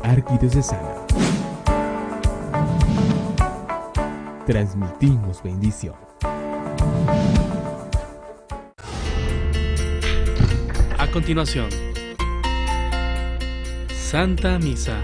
Arquidiocesana. Transmitimos bendición. A continuación, Santa Misa.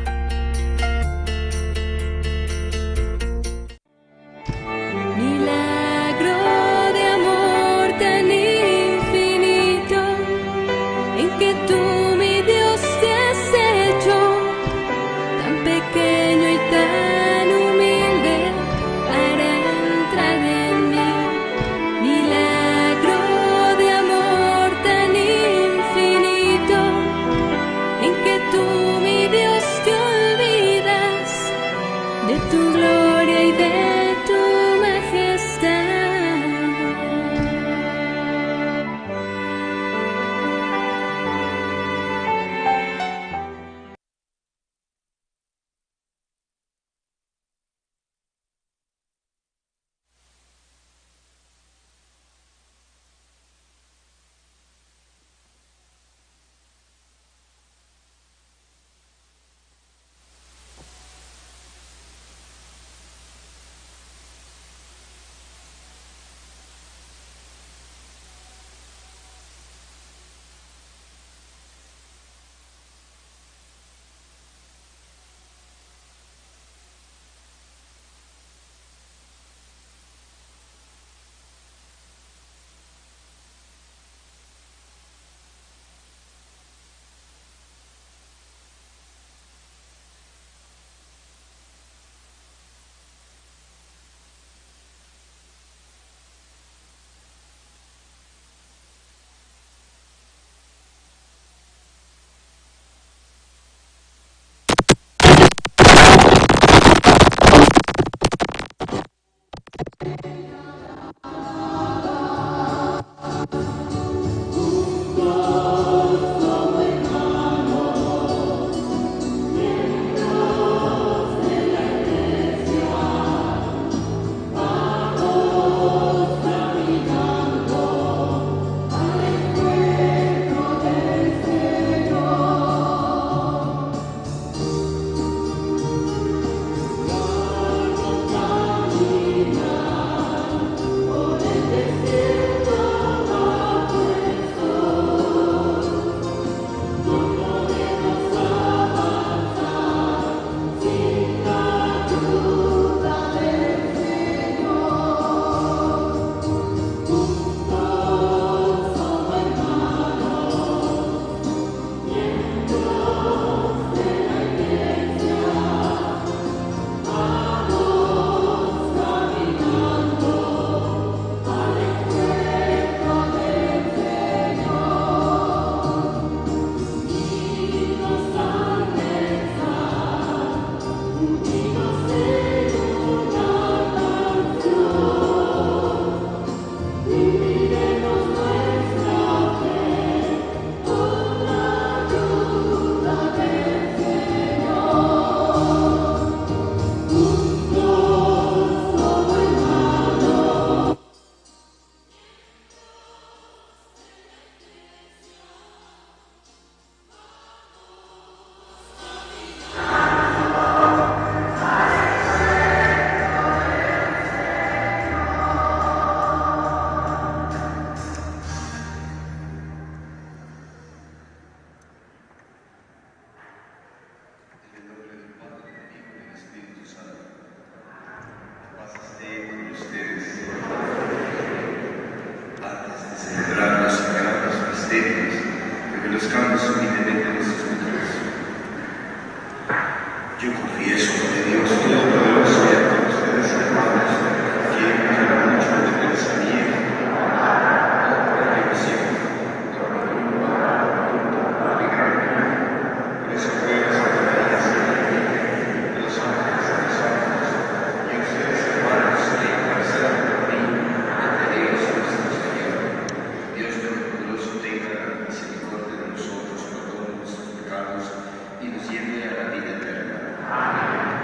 misericordia de nosotros, perdone nuestros pecados y nos lleve a la vida eterna. Amén.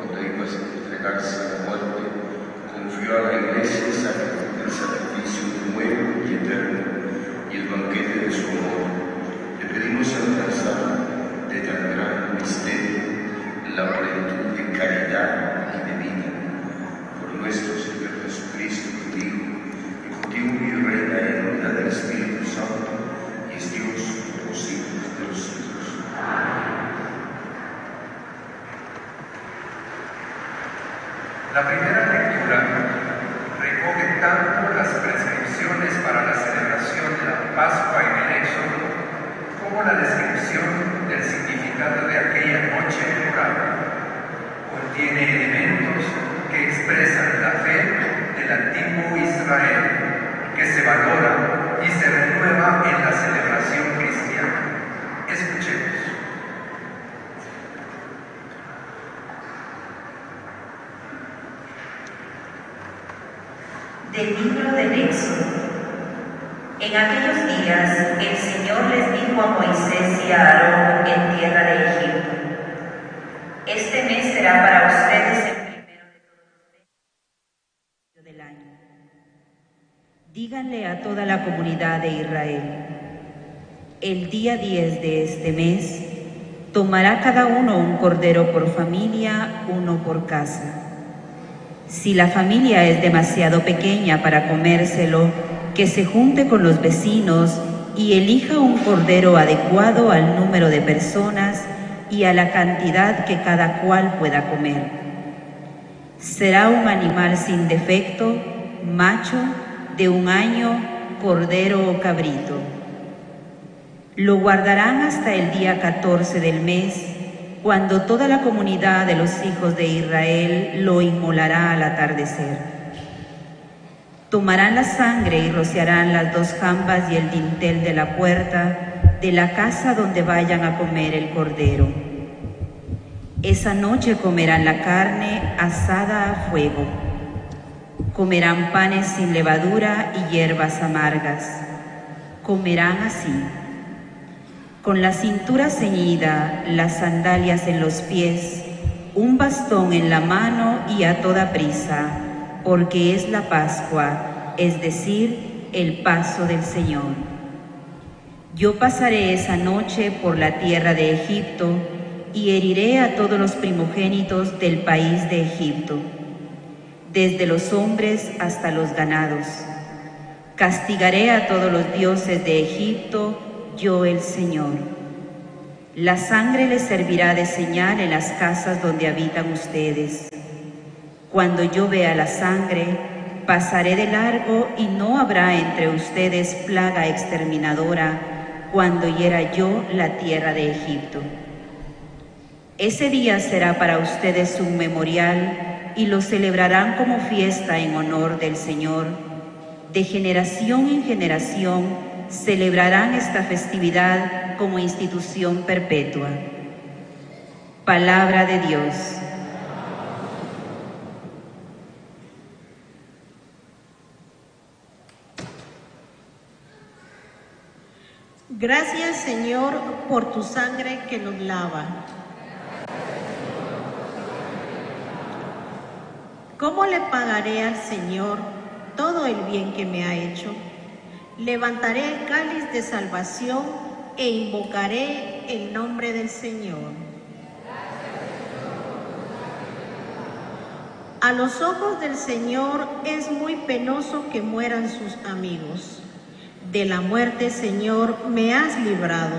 cuando iba a entregarse a la muerte, confió a la Iglesia el sacrificio nuevo y eterno y el banquete de su amor. Le pedimos alcanzar de tan gran misterio la plenitud de caridad y de vida. Por nuestro Señor Jesucristo, tu Hijo, que contigo y reina en la unidad del Espíritu Santo, y es Dios por los siglos de los siglos. La primera lectura recoge tanto las prescripciones para la celebración de la Pascua en el Éxodo, como la descripción del significado de aquella noche memorable. Contiene elementos que expresan la fe del antiguo Israel, que se valora y se renueva en la celebración cristiana. Escuchemos. Del libro del Éxodo. En aquellos días el Señor les dijo a Moisés y a Aarón en tierra de Egipto: este mes será para ustedes el primero de todos los meses del año. Díganle a toda la comunidad de Israel: el día 10 de este mes tomará cada uno un cordero por familia, uno por casa. Si la familia es demasiado pequeña para comérselo, que se junte con los vecinos y elija un cordero adecuado al número de personas y a la cantidad que cada cual pueda comer. Será un animal sin defecto, macho, de 1 año, cordero o cabrito. Lo guardarán hasta el día 14 del mes, cuando toda la comunidad de los hijos de Israel lo inmolará al atardecer. Tomarán la sangre y rociarán las 2 jambas y el dintel de la puerta de la casa donde vayan a comer el cordero. Esa noche comerán la carne asada a fuego. Comerán panes sin levadura y hierbas amargas. Comerán así: con la cintura ceñida, las sandalias en los pies, un bastón en la mano y a toda prisa, porque es la Pascua, es decir, el paso del Señor. Yo pasaré esa noche por la tierra de Egipto y heriré a todos los primogénitos del país de Egipto, desde los hombres hasta los ganados. Castigaré a todos los dioses de Egipto, yo el Señor. La sangre les servirá de señal en las casas donde habitan ustedes. Cuando yo vea la sangre, pasaré de largo y no habrá entre ustedes plaga exterminadora cuando hiera yo la tierra de Egipto. Ese día será para ustedes un memorial y lo celebrarán como fiesta en honor del Señor. De generación en generación celebrarán esta festividad como institución perpetua. Palabra de Dios. Gracias, Señor, por tu sangre que nos lava. ¿Cómo le pagaré al Señor todo el bien que me ha hecho? Levantaré el cáliz de salvación e invocaré el nombre del Señor. A los ojos del Señor es muy penoso que mueran sus amigos. De la muerte, Señor, me has librado,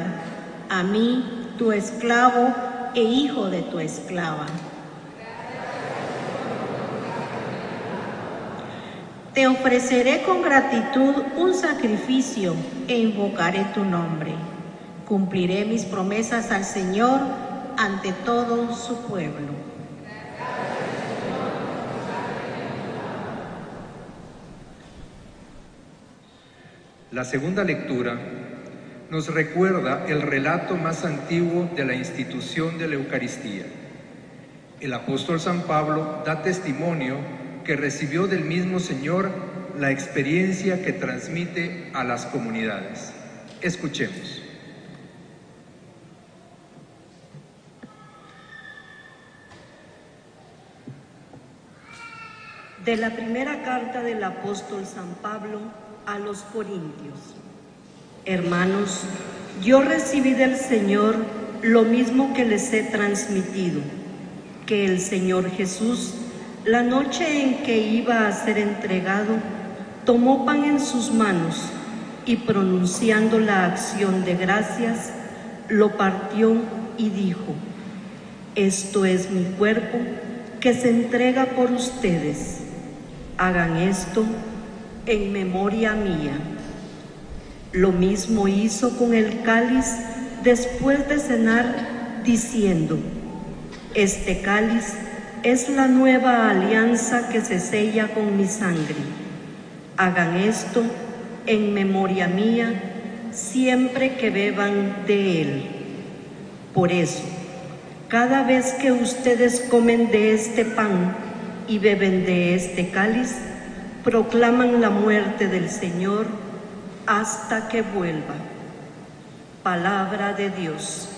a mí, tu esclavo e hijo de tu esclava. Te ofreceré con gratitud un sacrificio e invocaré tu nombre. Cumpliré mis promesas al Señor ante todo su pueblo. La segunda lectura nos recuerda el relato más antiguo de la institución de la Eucaristía. El apóstol San Pablo da testimonio que recibió del mismo Señor la experiencia que transmite a las comunidades. Escuchemos. De la primera carta del apóstol San Pablo a los Corintios. Hermanos, yo recibí del Señor lo mismo que les he transmitido, que el Señor Jesús, la noche en que iba a ser entregado, tomó pan en sus manos y, pronunciando la acción de gracias, lo partió y dijo: esto es mi cuerpo que se entrega por ustedes. Hagan esto en memoria mía. Lo mismo hizo con el cáliz después de cenar, diciendo: este cáliz es la nueva alianza que se sella con mi sangre. Hagan esto en memoria mía siempre que beban de él. Por eso, cada vez que ustedes comen de este pan y beben de este cáliz, proclaman la muerte del Señor hasta que vuelva. Palabra de Dios.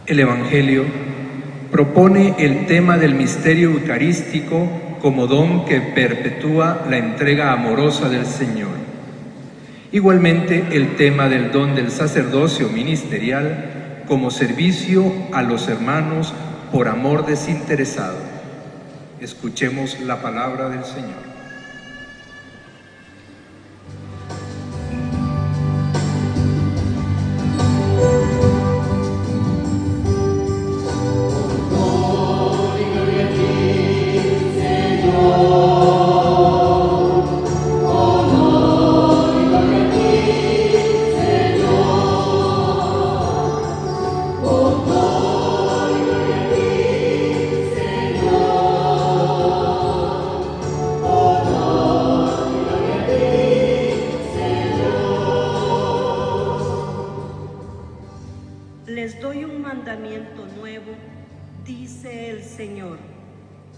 El Evangelio propone el tema del misterio eucarístico como don que perpetúa la entrega amorosa del Señor. Igualmente, el tema del don del sacerdocio ministerial como servicio a los hermanos por amor desinteresado. Escuchemos la palabra del Señor. Les doy un mandamiento nuevo, dice el Señor,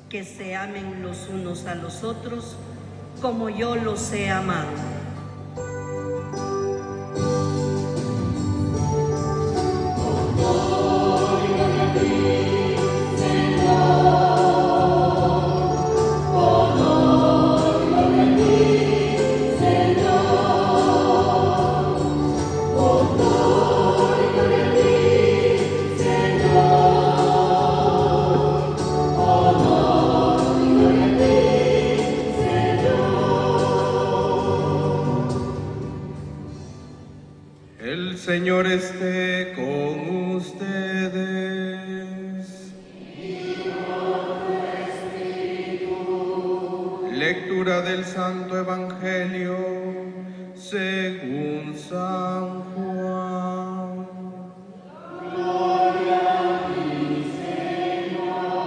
que se amen los unos a los otros como yo los he amado. El Señor esté con ustedes. Y con tu espíritu. Lectura del Santo Evangelio según San Juan. Gloria a ti, Señor.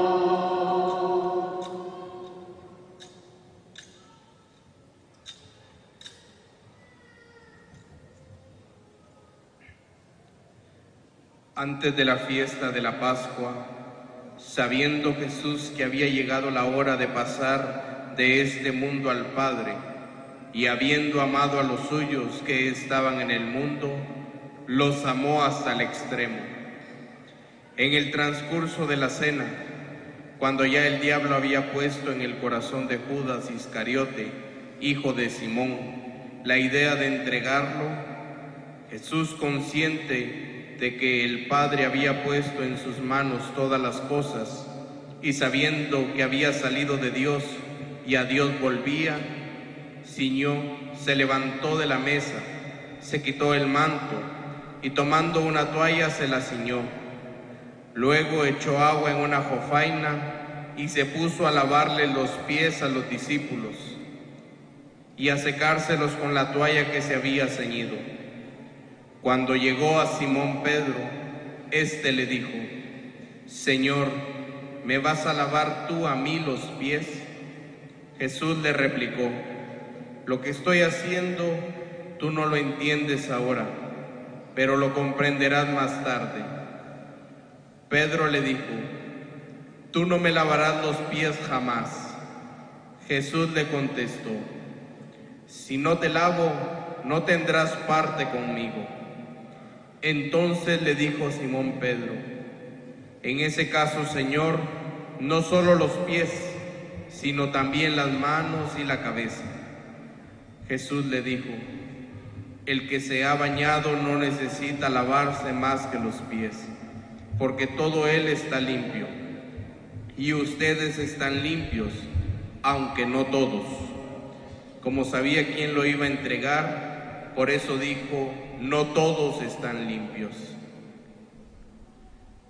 Antes de la fiesta de la Pascua, sabiendo Jesús que había llegado la hora de pasar de este mundo al Padre, y habiendo amado a los suyos que estaban en el mundo, los amó hasta el extremo. En el transcurso de la cena, cuando ya el diablo había puesto en el corazón de Judas Iscariote, hijo de Simón, la idea de entregarlo, Jesús, consciente de que el Padre había puesto en sus manos todas las cosas, y sabiendo que había salido de Dios y a Dios volvía, se levantó de la mesa, se quitó el manto y tomando una toalla se la ciñó. Luego echó agua en una jofaina y se puso a lavarle los pies a los discípulos y a secárselos con la toalla que se había ceñido. Cuando llegó a Simón Pedro, éste le dijo: Señor, ¿me vas a lavar tú a mí los pies? Jesús le replicó: lo que estoy haciendo tú no lo entiendes ahora, pero lo comprenderás más tarde. Pedro le dijo: tú no me lavarás los pies jamás. Jesús le contestó: si no te lavo, no tendrás parte conmigo. Entonces le dijo Simón Pedro: en ese caso, Señor, no solo los pies, sino también las manos y la cabeza. Jesús le dijo: el que se ha bañado no necesita lavarse más que los pies, porque todo él está limpio. Y ustedes están limpios, aunque no todos. Como sabía quién lo iba a entregar, por eso dijo: no todos están limpios.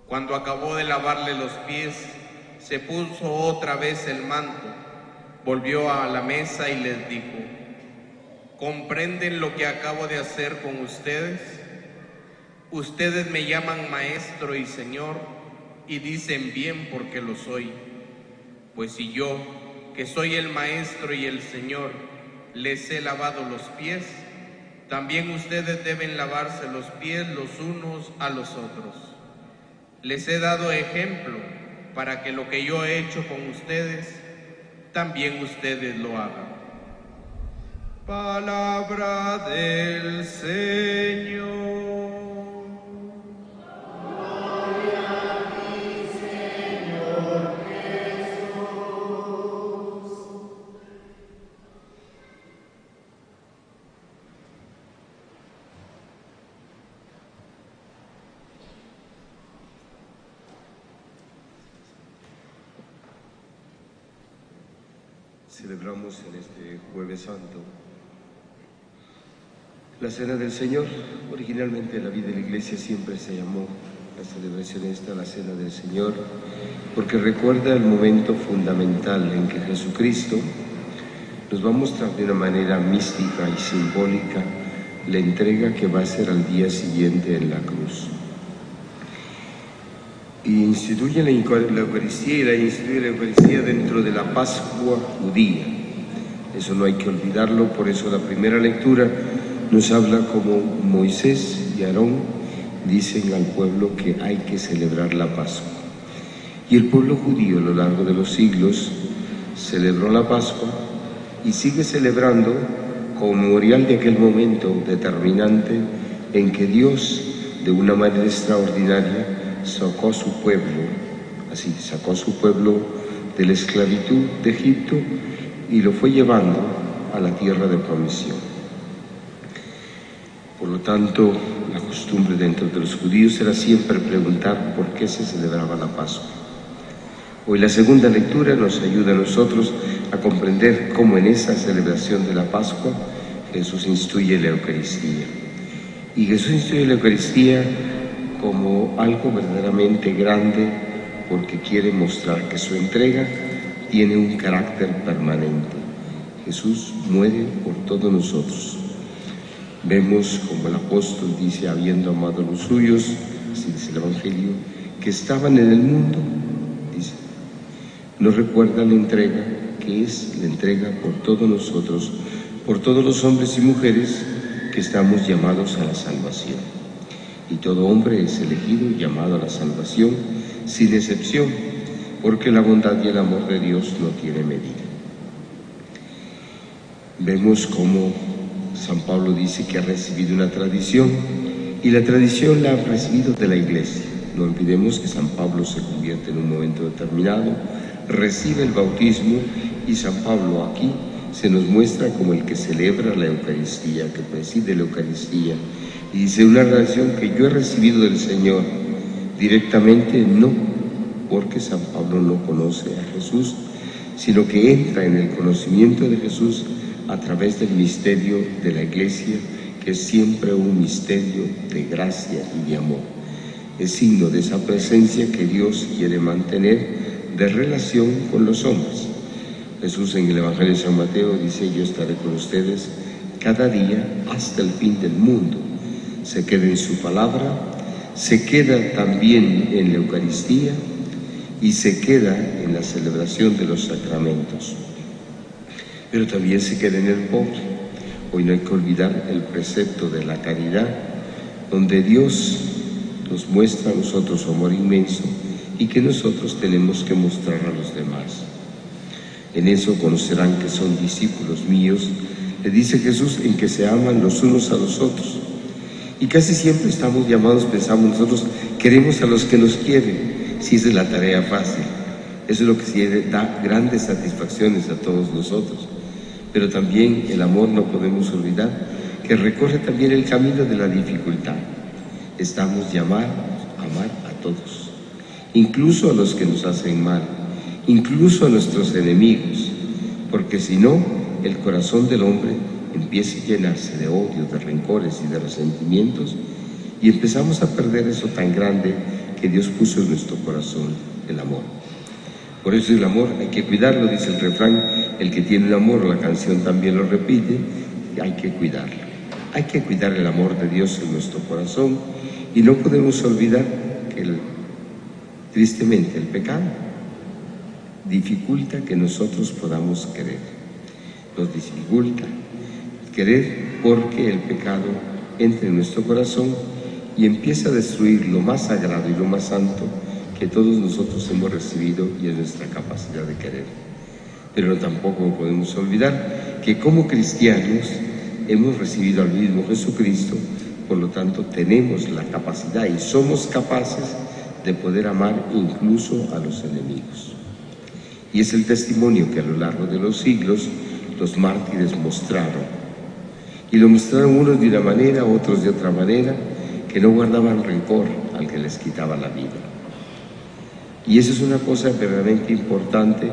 Cuando acabó de lavarle los pies, se puso otra vez el manto, volvió a la mesa y les dijo: ¿comprenden lo que acabo de hacer con ustedes? Ustedes me llaman maestro y señor, y dicen bien porque lo soy. Pues si yo, que soy el maestro y el señor, les he lavado los pies, también ustedes deben lavarse los pies los unos a los otros. Les he dado ejemplo para que lo que yo he hecho con ustedes, también ustedes lo hagan. Palabra del Señor. Celebramos en este Jueves Santo la Cena del Señor. Originalmente en la vida de la Iglesia siempre se llamó la celebración esta la Cena del Señor, porque recuerda el momento fundamental en que Jesucristo nos va a mostrar de una manera mística y simbólica la entrega que va a ser al día siguiente en la cruz. Y instituye la Eucaristía, y la instituye la Eucaristía dentro de la Pascua judía. Eso no hay que olvidarlo, por eso la primera lectura nos habla como Moisés y Aarón dicen al pueblo que hay que celebrar la Pascua. Y el pueblo judío a lo largo de los siglos celebró la Pascua y sigue celebrando como memorial de aquel momento determinante en que Dios, de una manera extraordinaria, sacó a su pueblo de la esclavitud de Egipto y lo fue llevando a la tierra de promisión. Por lo tanto, la costumbre dentro de los judíos era siempre preguntar por qué se celebraba la Pascua. Hoy la segunda lectura nos ayuda a nosotros a comprender cómo en esa celebración de la Pascua Jesús instituye la Eucaristía. Y Jesús instituye la Eucaristía como algo verdaderamente grande, porque quiere mostrar que su entrega tiene un carácter permanente. Jesús muere por todos nosotros. Vemos como el apóstol dice, habiendo amado a los suyos, así dice el Evangelio, que estaban en el mundo, dice, nos recuerda la entrega, que es la entrega por todos nosotros, por todos los hombres y mujeres que estamos llamados a la salvación. Y todo hombre es elegido y llamado a la salvación, sin excepción, porque la bondad y el amor de Dios no tiene medida. Vemos cómo San Pablo dice que ha recibido una tradición, y la tradición la ha recibido de la Iglesia. No olvidemos que San Pablo se convierte en un momento determinado, recibe el bautismo, y San Pablo aquí se nos muestra como el que celebra la Eucaristía, que preside la Eucaristía. Y dice una relación que yo he recibido del Señor directamente, no porque San Pablo no conoce a Jesús, sino que entra en el conocimiento de Jesús a través del misterio de la Iglesia, que es siempre un misterio de gracia y de amor. Es signo de esa presencia que Dios quiere mantener de relación con los hombres. Jesús en el Evangelio de San Mateo dice, yo estaré con ustedes cada día hasta el fin del mundo. Se queda en su palabra, se queda también en la Eucaristía y se queda en la celebración de los sacramentos. Pero también se queda en el pobre. Hoy no hay que olvidar el precepto de la caridad, donde Dios nos muestra a nosotros su amor inmenso y que nosotros tenemos que mostrar a los demás. En eso conocerán que son discípulos míos, le dice Jesús, en que se aman los unos a los otros. Y casi siempre estamos llamados, pensamos nosotros, queremos a los que nos quieren, si esa es la tarea fácil. Eso es lo que sí da grandes satisfacciones a todos nosotros. Pero también el amor, no podemos olvidar, que recorre también el camino de la dificultad. Estamos llamados a amar a todos, incluso a los que nos hacen mal, incluso a nuestros enemigos, porque si no, el corazón del hombre empieza a llenarse de odio, de rencores y de resentimientos, y empezamos a perder eso tan grande que Dios puso en nuestro corazón, el amor. Por eso el amor hay que cuidarlo, dice el refrán, el que tiene un amor, la canción también lo repite, hay que cuidarlo. Hay que cuidar el amor de Dios en nuestro corazón y no podemos olvidar que tristemente el pecado dificulta que nosotros podamos querer. Nos dificulta querer porque el pecado entra en nuestro corazón y empieza a destruir lo más sagrado y lo más santo que todos nosotros hemos recibido, y es nuestra capacidad de querer. Pero tampoco podemos olvidar que como cristianos hemos recibido al mismo Jesucristo, por lo tanto tenemos la capacidad y somos capaces de poder amar incluso a los enemigos. Y es el testimonio que a lo largo de los siglos los mártires mostraron. Y lo mostraron unos de una manera, otros de otra manera, que no guardaban rencor al que les quitaba la vida. Y eso es una cosa verdaderamente importante,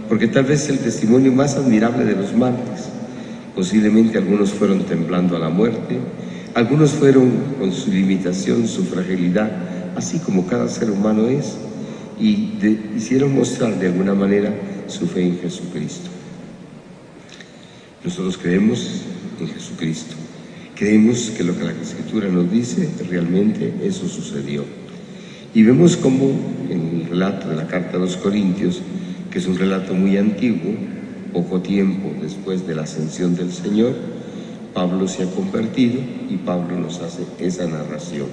porque tal vez es el testimonio más admirable de los mártires. Posiblemente algunos fueron temblando a la muerte, algunos fueron con su limitación, su fragilidad, así como cada ser humano es, y hicieron mostrar de alguna manera su fe en Jesucristo. Nosotros creemos en Jesucristo, creemos que lo que la Escritura nos dice, realmente eso sucedió. Y vemos cómo en el relato de la carta a los Corintios, que es un relato muy antiguo, poco tiempo después de la ascensión del Señor, Pablo se ha convertido y Pablo nos hace esa narración.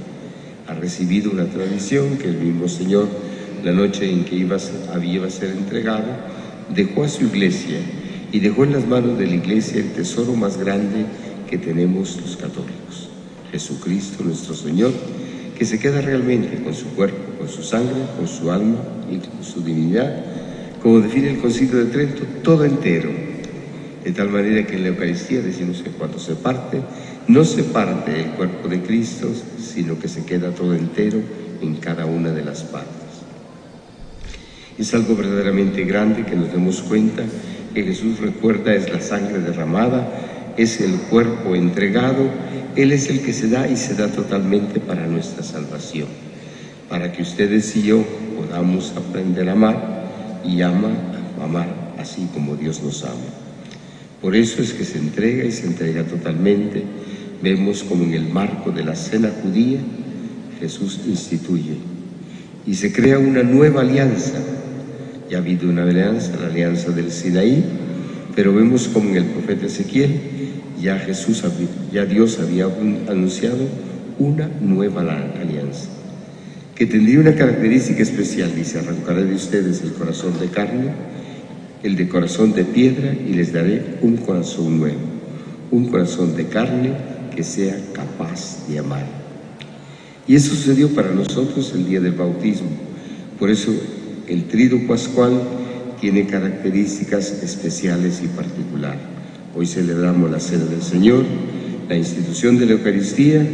Ha recibido una tradición que el mismo Señor, la noche en que había a ser entregado, dejó a su iglesia y dejó en las manos de la iglesia el tesoro más grande que tenemos los católicos, Jesucristo nuestro Señor, que se queda realmente con su cuerpo, con su sangre, con su alma y con su divinidad, como define el Concilio de Trento, todo entero. De tal manera que en la Eucaristía decimos que cuando se parte, no se parte el cuerpo de Cristo, sino que se queda todo entero en cada una de las partes. Es algo verdaderamente grande que nos demos cuenta que Jesús, recuerda, es la sangre derramada, es el cuerpo entregado, Él es el que se da y se da totalmente para nuestra salvación, para que ustedes y yo podamos aprender a amar y amar así como Dios nos ama. Por eso es que se entrega y se entrega totalmente. Vemos como en el marco de la cena judía Jesús instituye y se crea una nueva alianza. Ya ha habido una alianza, la alianza del Sinaí, pero vemos como en el profeta Ezequiel ya Dios había anunciado una nueva alianza, que tendría una característica especial. Dice: arrancaré de ustedes el corazón de carne, el de corazón de piedra, y les daré un corazón nuevo, un corazón de carne que sea capaz de amar. Y eso sucedió para nosotros el día del bautismo. Por eso el Triduo Pascual tiene características especiales y particulares. Hoy celebramos la Cena del Señor, la institución de la Eucaristía,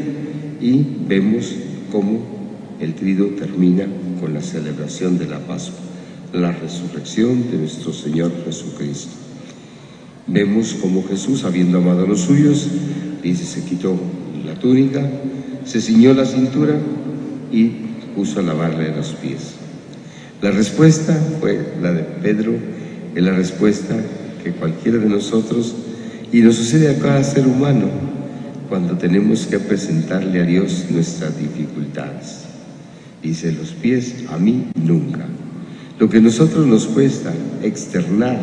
y vemos cómo el Triduo termina con la celebración de la Pascua, la resurrección de nuestro Señor Jesucristo. Vemos cómo Jesús, habiendo amado a los suyos, dice, se quitó la túnica, se ciñó la cintura y puso a lavarle los pies. La respuesta fue la de Pedro, es la respuesta que cualquiera de nosotros, y nos sucede a cada ser humano, cuando tenemos que presentarle a Dios nuestras dificultades. Dice: los pies a mí nunca. Lo que a nosotros nos cuesta externar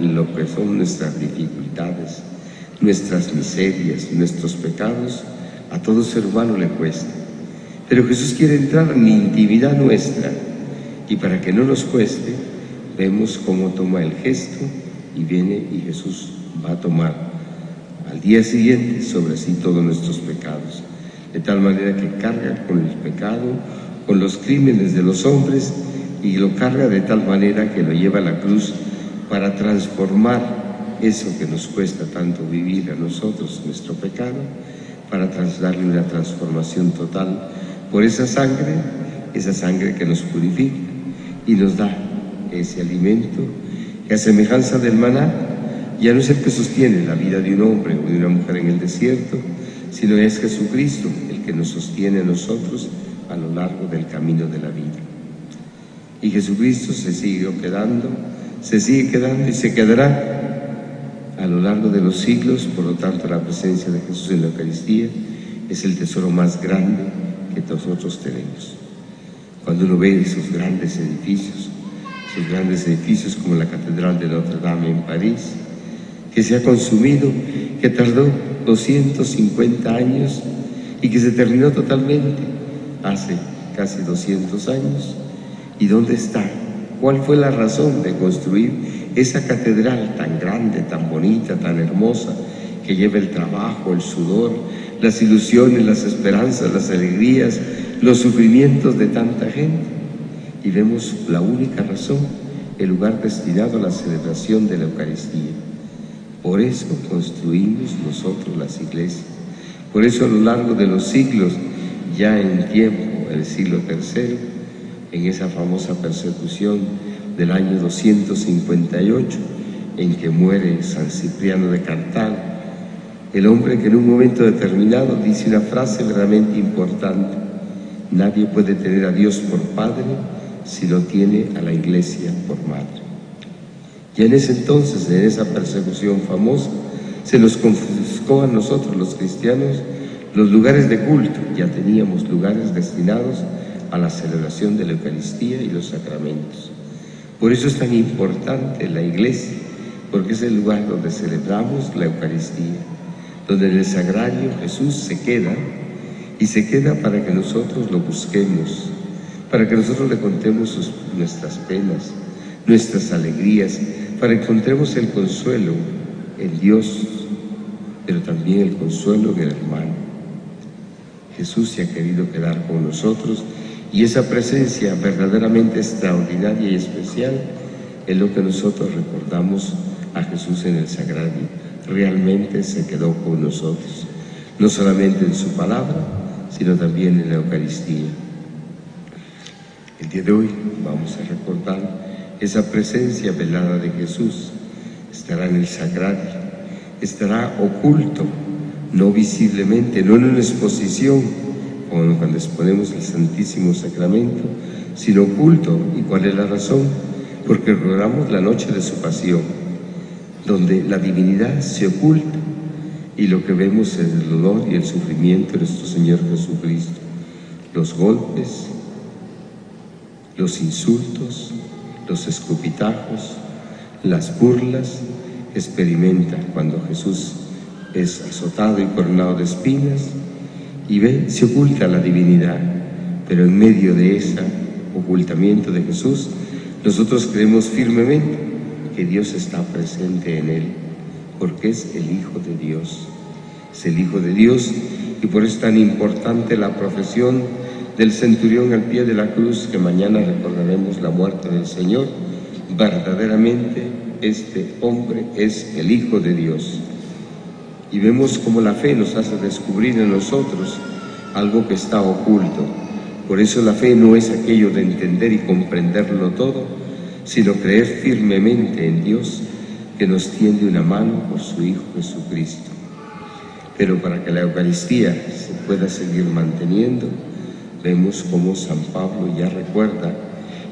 lo que son nuestras dificultades, nuestras miserias, nuestros pecados, a todo ser humano le cuesta. Pero Jesús quiere entrar en la intimidad nuestra, y para que no nos cueste, vemos cómo toma el gesto y viene, y Jesús va a tomar al día siguiente sobre sí todos nuestros pecados, de tal manera que carga con el pecado, con los crímenes de los hombres, y lo carga de tal manera que lo lleva a la cruz para transformar eso que nos cuesta tanto vivir a nosotros, nuestro pecado, para darle una transformación total por esa sangre que nos purifica y nos da ese alimento que a semejanza del maná ya no es el que sostiene la vida de un hombre o de una mujer en el desierto, sino es Jesucristo el que nos sostiene a nosotros a lo largo del camino de la vida. Y Jesucristo se sigue quedando y se quedará a lo largo de los siglos. Por lo tanto, la presencia de Jesús en la Eucaristía es el tesoro más grande que nosotros tenemos. Cuando uno ve esos grandes edificios como la Catedral de Notre Dame en París, que se ha consumido, que tardó 250 años y que se terminó totalmente hace casi 200 años. ¿Y dónde está? ¿Cuál fue la razón de construir esa catedral tan grande, tan bonita, tan hermosa, que lleva el trabajo, el sudor, las ilusiones, las esperanzas, las alegrías, los sufrimientos de tanta gente? Y vemos la única razón, el lugar destinado a la celebración de la Eucaristía. Por eso construimos nosotros las iglesias. Por eso a lo largo de los siglos, ya en tiempo, el siglo III, en esa famosa persecución del año 258, en que muere San Cipriano de Cartago, el hombre que en un momento determinado dice una frase verdaderamente importante: nadie puede tener a Dios por Padre si no tiene a la Iglesia por Madre. Y en ese entonces, en esa persecución famosa, se nos confiscó a nosotros los cristianos los lugares de culto. Ya teníamos lugares destinados a la celebración de la Eucaristía y los sacramentos. Por eso es tan importante la iglesia, porque es el lugar donde celebramos la Eucaristía, donde en el sagrario Jesús se queda, y se queda para que nosotros lo busquemos, para que nosotros le contemos nuestras penas, nuestras alegrías, para que encontremos el consuelo en Dios, pero también el consuelo en el hermano. Jesús se ha querido quedar con nosotros, y esa presencia verdaderamente extraordinaria y especial es lo que nosotros recordamos a Jesús en el sagrario. Realmente se quedó con nosotros, no solamente en su palabra, sino también en la Eucaristía. El día de hoy vamos a recordar esa presencia velada de Jesús. Estará en el sagrario, estará oculto, no visiblemente, no en una exposición, como cuando exponemos el Santísimo Sacramento, sino oculto. ¿Y cuál es la razón? Porque recordamos la noche de su pasión, donde la divinidad se oculta y lo que vemos es el dolor y el sufrimiento de nuestro Señor Jesucristo, los golpes, los insultos, los escupitajos, las burlas que experimenta cuando Jesús es azotado y coronado de espinas. Y ve, se oculta la divinidad, pero en medio de ese ocultamiento de Jesús, nosotros creemos firmemente que Dios está presente en él, porque es el Hijo de Dios. Es el Hijo de Dios, y por eso es tan importante la profesión del centurión al pie de la cruz, que mañana recordaremos la muerte del Señor. Verdaderamente este hombre es el Hijo de Dios. Y vemos cómo la fe nos hace descubrir en nosotros algo que está oculto. Por eso la fe no es aquello de entender y comprenderlo todo, sino creer firmemente en Dios, que nos tiende una mano por su Hijo Jesucristo. Pero para que la Eucaristía se pueda seguir manteniendo, vemos cómo San Pablo ya recuerda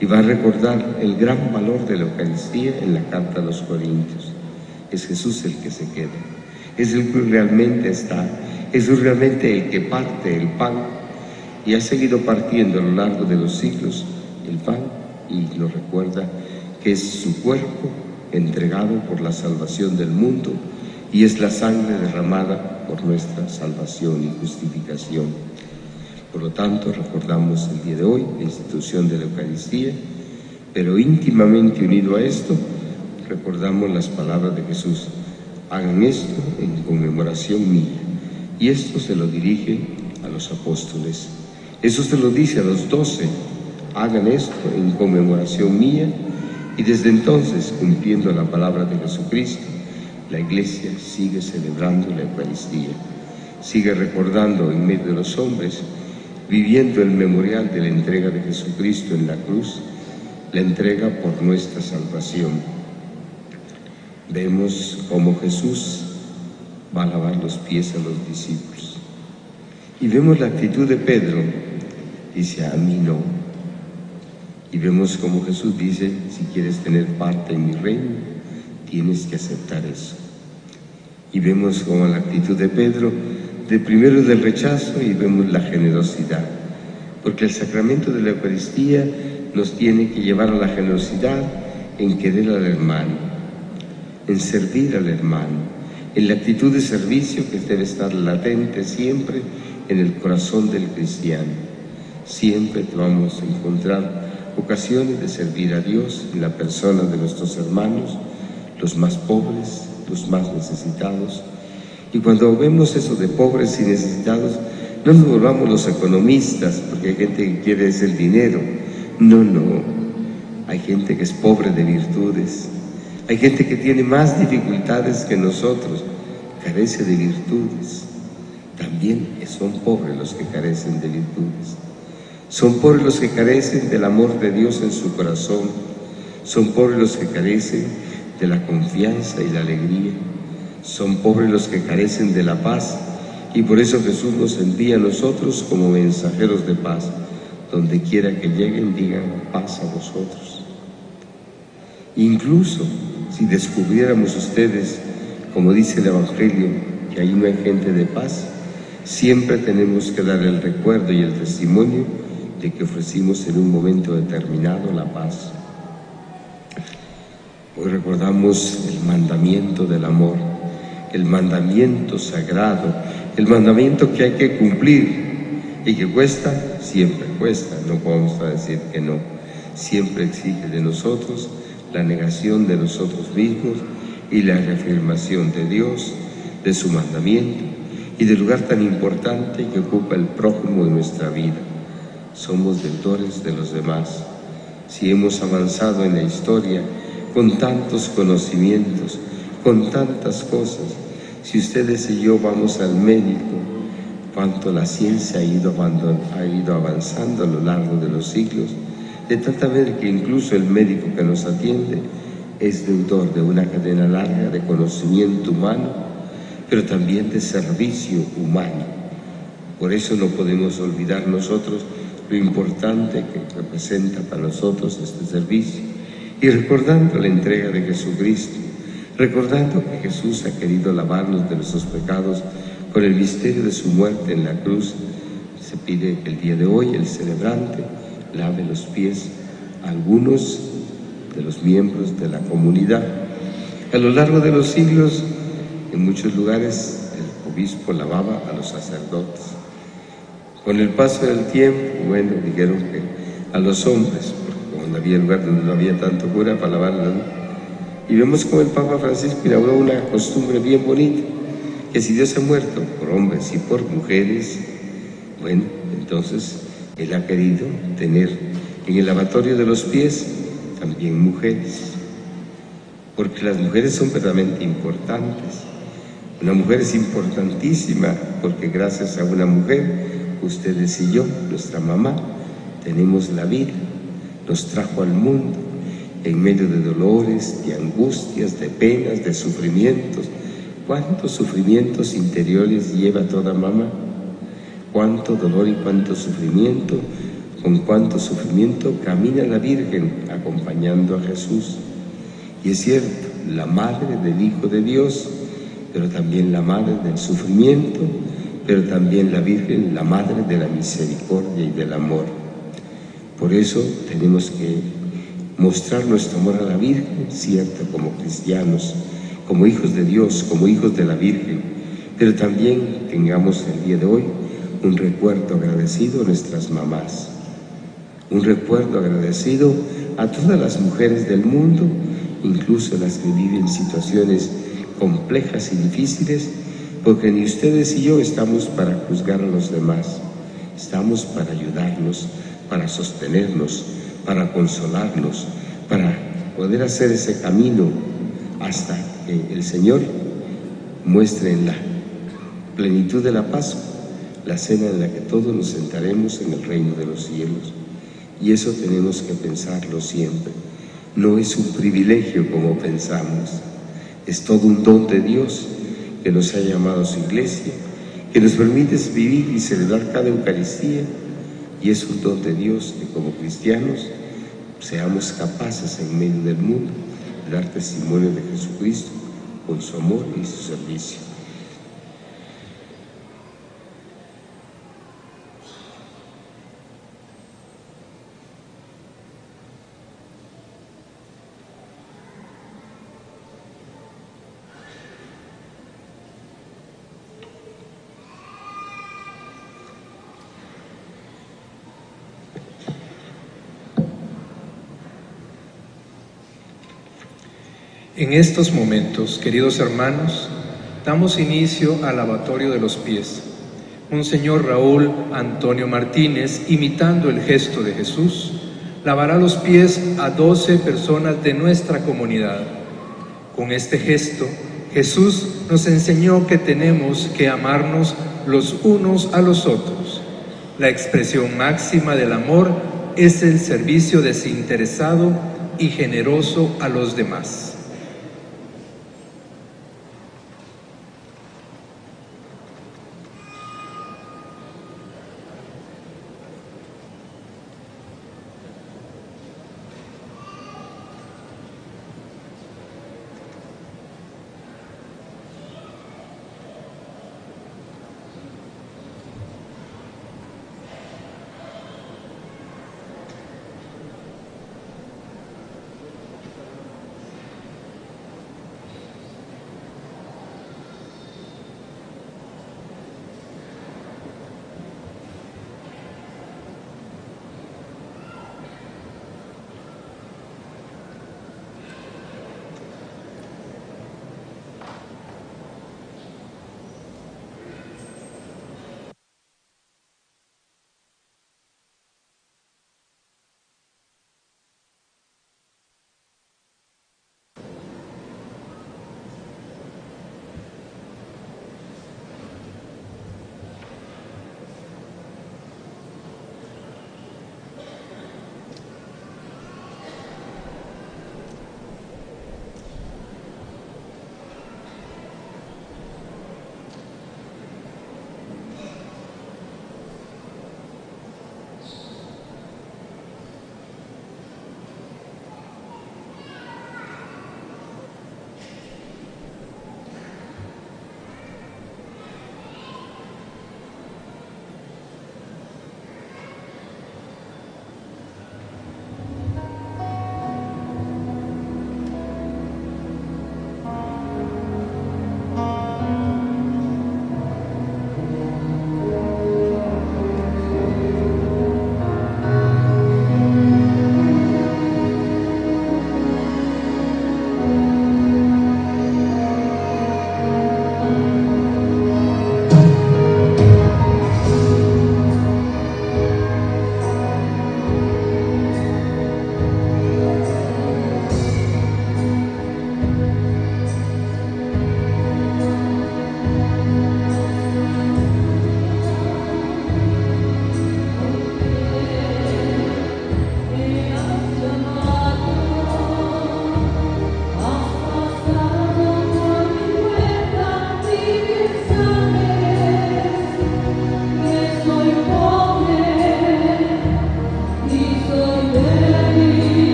y va a recordar el gran valor de la Eucaristía en la carta a los Corintios. Es Jesús el que se queda. Es el que realmente está, es realmente el que parte el pan y ha seguido partiendo a lo largo de los siglos el pan, y nos recuerda que es su cuerpo entregado por la salvación del mundo y es la sangre derramada por nuestra salvación y justificación. Por lo tanto, recordamos el día de hoy la institución de la Eucaristía, pero íntimamente unido a esto, recordamos las palabras de Jesús: hagan esto en conmemoración mía. Y esto se lo dirige a los apóstoles. Eso se lo dice a los 12, Hagan esto en conmemoración mía, y desde entonces, cumpliendo la palabra de Jesucristo, la Iglesia sigue celebrando la Eucaristía, sigue recordando en medio de los hombres, viviendo el memorial de la entrega de Jesucristo en la cruz, la entrega por nuestra salvación. Vemos cómo Jesús va a lavar los pies a los discípulos. Y vemos la actitud de Pedro, dice, a mí no. Y vemos cómo Jesús dice, si quieres tener parte en mi reino, tienes que aceptar eso. Y vemos como la actitud de Pedro, de primero del rechazo, y vemos la generosidad. Porque el sacramento de la Eucaristía nos tiene que llevar a la generosidad en querer al hermano, en servir al hermano, en la actitud de servicio que debe estar latente siempre en el corazón del cristiano. Siempre te vamos a encontrar ocasiones de servir a Dios en la persona de nuestros hermanos, los más pobres, los más necesitados. Y cuando vemos eso de pobres y necesitados, no nos volvamos los economistas, porque hay gente que quiere el dinero. No, hay gente que es pobre de virtudes, hay gente que tiene más dificultades que nosotros, carece de virtudes. También son pobres los que carecen de virtudes. Son pobres los que carecen del amor de Dios en su corazón. Son pobres los que carecen de la confianza y la alegría. Son pobres los que carecen de la paz. Y por eso Jesús nos envía a nosotros como mensajeros de paz. Donde quiera que lleguen, digan paz a vosotros. Incluso si descubriéramos ustedes, como dice el Evangelio, que ahí no hay gente de paz, siempre tenemos que dar el recuerdo y el testimonio de que ofrecimos en un momento determinado la paz. Hoy recordamos el mandamiento del amor, el mandamiento sagrado, el mandamiento que hay que cumplir y que cuesta, siempre cuesta, no vamos a decir que no, siempre exige de nosotros la negación de nosotros mismos y la reafirmación de Dios, de su mandamiento y del lugar tan importante que ocupa el prójimo en nuestra vida. Somos deudores de los demás. Si hemos avanzado en la historia con tantos conocimientos, con tantas cosas, si ustedes y yo vamos al médico, cuánto la ciencia ha ido avanzando a lo largo de los siglos, de tal manera que incluso el médico que nos atiende es deudor de una cadena larga de conocimiento humano, pero también de servicio humano. Por eso no podemos olvidar nosotros lo importante que representa para nosotros este servicio, y recordando la entrega de Jesucristo, recordando que Jesús ha querido lavarnos de nuestros pecados con el misterio de su muerte en la cruz, se pide que el día de hoy el celebrante lave los pies a algunos de los miembros de la comunidad. A lo largo de los siglos, en muchos lugares, el obispo lavaba a los sacerdotes. Con el paso del tiempo, dijeron que a los hombres, porque como no había lugar donde no había tanto cura para lavarlas, y vemos como el Papa Francisco inauguró una costumbre bien bonita, que si Dios ha muerto por hombres y por mujeres, entonces Él ha querido tener en el lavatorio de los pies también mujeres, porque las mujeres son verdaderamente importantes. Una mujer es importantísima porque gracias a una mujer, ustedes y yo, nuestra mamá, tenemos la vida, nos trajo al mundo en medio de dolores, de angustias, de penas, de sufrimientos. ¿Cuántos sufrimientos interiores lleva toda mamá? Cuánto dolor y cuánto sufrimiento, con cuánto sufrimiento camina la Virgen acompañando a Jesús. Y es cierto, la madre del Hijo de Dios, pero también la madre del sufrimiento, pero también la Virgen, la madre de la misericordia y del amor. Por eso tenemos que mostrar nuestro amor a la Virgen, cierto, como cristianos, como hijos de Dios, como hijos de la Virgen, pero también tengamos el día de hoy un recuerdo agradecido a nuestras mamás, un recuerdo agradecido a todas las mujeres del mundo, incluso las que viven situaciones complejas y difíciles, porque ni ustedes y yo estamos para juzgar a los demás, estamos para ayudarlos, para sostenernos, para consolarnos, para poder hacer ese camino hasta que el Señor muestre en la plenitud de la Pascua la cena en la que todos nos sentaremos en el reino de los cielos. Y eso tenemos que pensarlo siempre. No es un privilegio como pensamos, es todo un don de Dios que nos ha llamado a su iglesia, que nos permite vivir y celebrar cada Eucaristía, y es un don de Dios que como cristianos seamos capaces en medio del mundo de dar testimonio de Jesucristo con su amor y su servicio. En estos momentos, queridos hermanos, damos inicio al lavatorio de los pies. Monseñor Raúl Antonio Martínez, imitando el gesto de Jesús, lavará los pies a 12 personas de nuestra comunidad. Con este gesto, Jesús nos enseñó que tenemos que amarnos los unos a los otros. La expresión máxima del amor es el servicio desinteresado y generoso a los demás.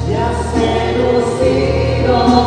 Ya se nos iba.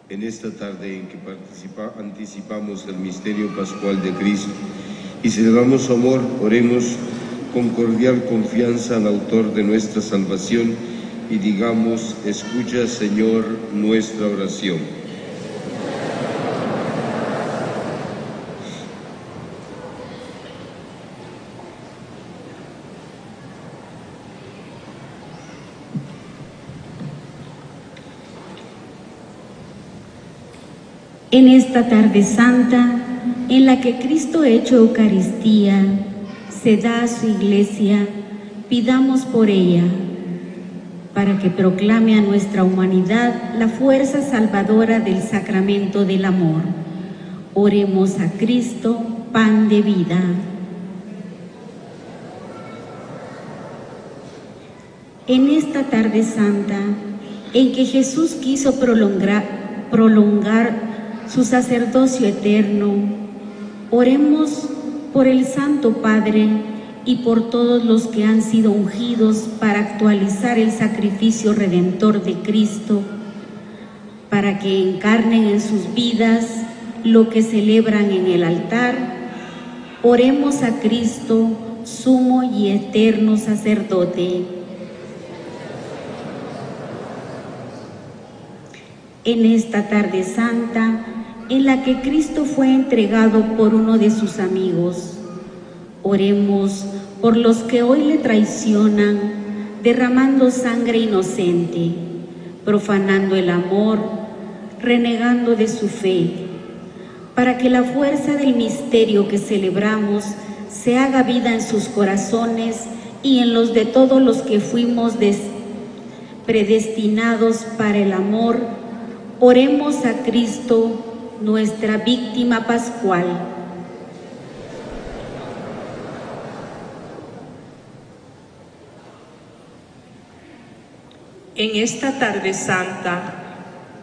En esta tarde en que anticipamos el misterio pascual de Cristo y celebramos su amor, oremos con cordial confianza al autor de nuestra salvación y digamos: escucha, Señor, nuestra oración. En esta tarde santa, en la que Cristo hecho Eucaristía se da a su Iglesia, pidamos por ella, para que proclame a nuestra humanidad la fuerza salvadora del sacramento del amor. Oremos a Cristo, pan de vida. En esta tarde santa, en que Jesús quiso prolongar su sacerdocio eterno, oremos por el Santo Padre y por todos los que han sido ungidos para actualizar el sacrificio redentor de Cristo, para que encarnen en sus vidas lo que celebran en el altar. Oremos a Cristo, sumo y eterno sacerdote. En esta tarde santa, en la que Cristo fue entregado por uno de sus amigos, oremos por los que hoy le traicionan, derramando sangre inocente, profanando el amor, renegando de su fe, para que la fuerza del misterio que celebramos se haga vida en sus corazones y en los de todos los que fuimos predestinados para el amor. Oremos a Cristo, nuestra víctima pascual. En esta tarde santa,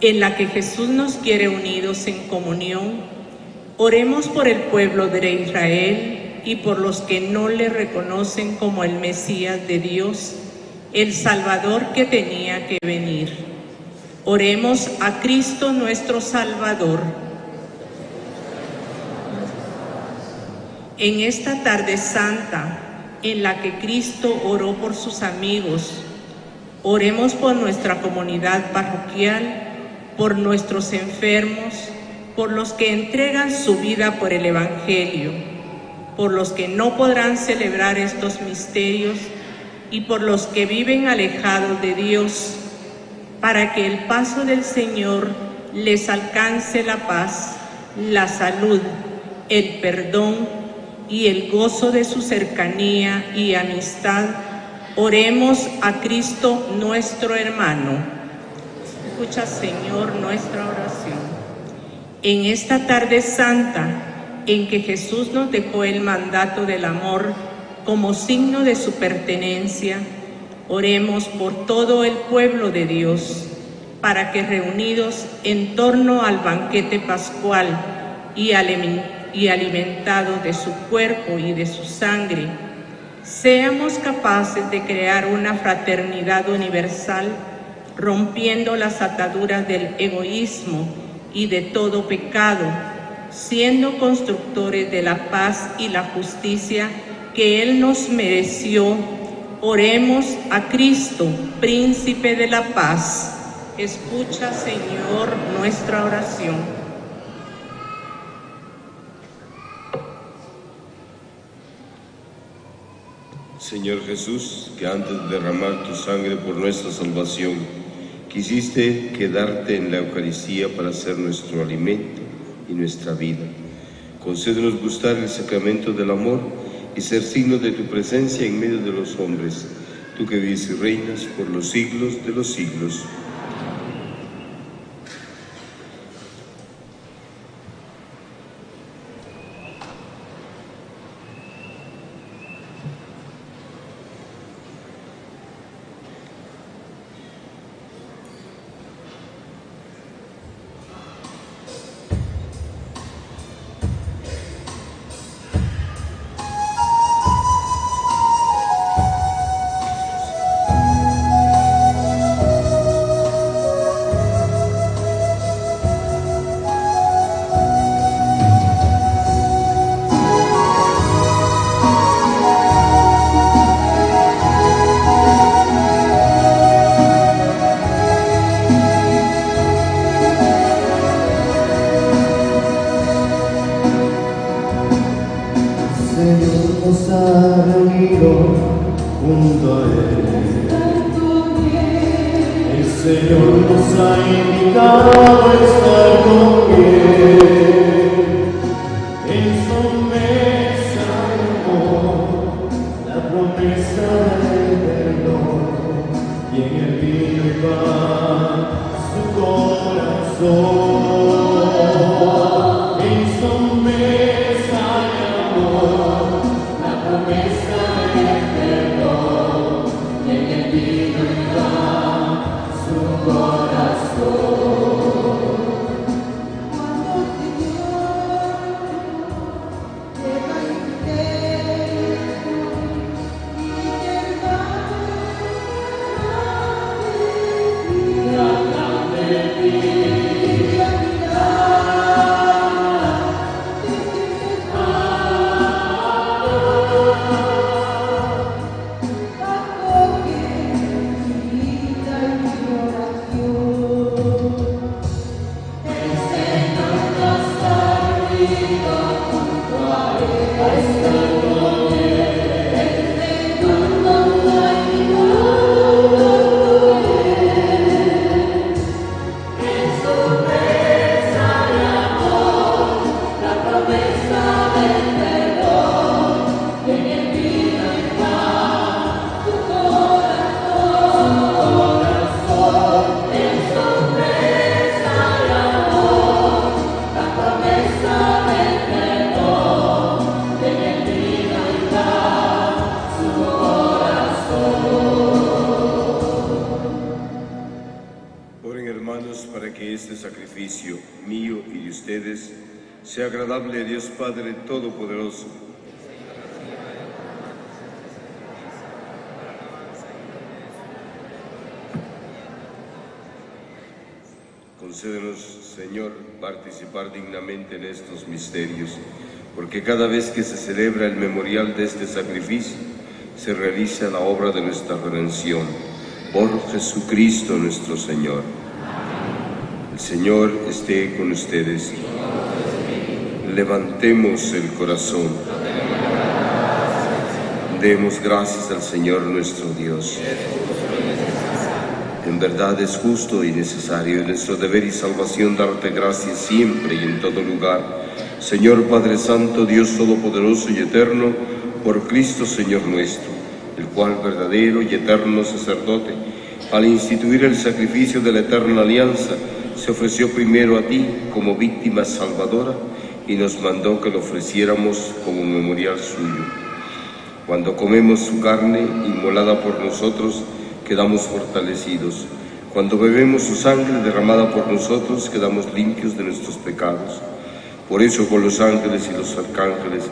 en la que Jesús nos quiere unidos en comunión, oremos por el pueblo de Israel y por los que no le reconocen como el Mesías de Dios, el Salvador que tenía que venir. Oremos a Cristo nuestro Salvador. En esta tarde santa, en la que Cristo oró por sus amigos, oremos por nuestra comunidad parroquial, por nuestros enfermos, por los que entregan su vida por el Evangelio, por los que no podrán celebrar estos misterios y por los que viven alejados de Dios, para que el paso del Señor les alcance la paz, la salud, el perdón y el gozo de su cercanía y amistad. Oremos a Cristo nuestro hermano. Escucha, Señor, nuestra oración. En esta tarde santa, en que Jesús nos dejó el mandato del amor como signo de su pertenencia, oremos por todo el pueblo de Dios, para que reunidos en torno al banquete pascual y alimentados de su cuerpo y de su sangre, seamos capaces de crear una fraternidad universal, rompiendo las ataduras del egoísmo y de todo pecado, siendo constructores de la paz y la justicia que Él nos mereció. Oremos a Cristo, Príncipe de la Paz. Escucha, Señor, nuestra oración. Señor Jesús, que antes de derramar tu sangre por nuestra salvación, quisiste quedarte en la Eucaristía para ser nuestro alimento y nuestra vida. Concédenos gustar el sacramento del amor y ser signo de tu presencia en medio de los hombres, tú que vives y reinas por los siglos de los siglos. que este sacrificio mío y de ustedes sea agradable a Dios Padre Todopoderoso. Concédenos, Señor, participar dignamente en estos misterios, porque cada vez que se celebra el memorial de este sacrificio, se realiza la obra de nuestra redención. Por Jesucristo nuestro Señor. El Señor esté con ustedes. Levantemos el corazón. Demos gracias al Señor nuestro Dios. En verdad es justo y necesario, en nuestro deber y salvación, darte gracias siempre y en todo lugar. Señor Padre Santo, Dios Todopoderoso y Eterno, por Cristo Señor nuestro, el cual, verdadero y eterno sacerdote, al instituir el sacrificio de la eterna alianza, se ofreció primero a ti como víctima salvadora y nos mandó que lo ofreciéramos como memorial suyo. Cuando comemos su carne, inmolada por nosotros, quedamos fortalecidos. Cuando bebemos su sangre derramada por nosotros, quedamos limpios de nuestros pecados. Por eso, con los ángeles y los arcángeles,